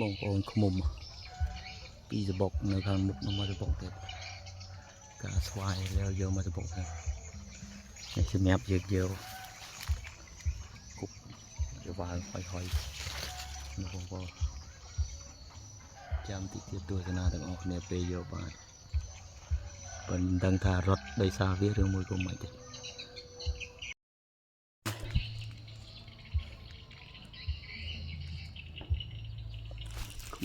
บองโอนขมุมปีจะบอกในทางมุกน้ำมาจะบอกเด็ดกาสวายแล้วเยอะมาจะบอกเลยในสมัยเยอะๆกุบจะวางค่อยๆนะผมก็จำติดตัวชนะต่างออกเนี่ยไปเยอะมากเป็นดังทารถได้ซาเวียเรื่องมวยก็ไม่ได้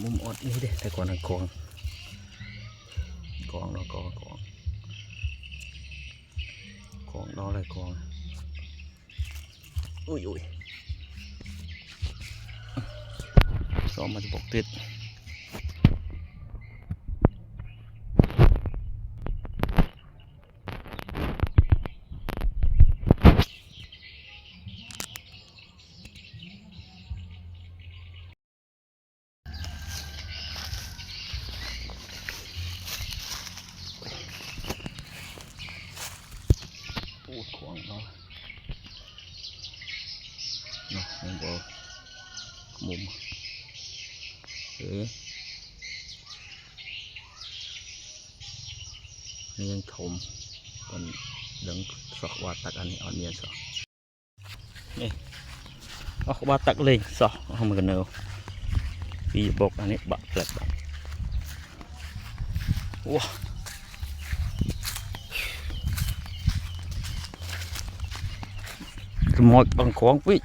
มุมอดนี่เด้แต่ก่อนนะกองเนาะกองเนาะอะไรกองอุ้ยซ้อมมาจะบอกติดพูดขวางเนาะมันบอกมุมนี่ยังถมเป็นดังสอกว่าตักอันนี้อ่อนเนียนสอกนี่ออกว่าตักเลยสอกเอามากันเนอะปีบอกอันนี้บักแปลกบักว้าหมดบางของปี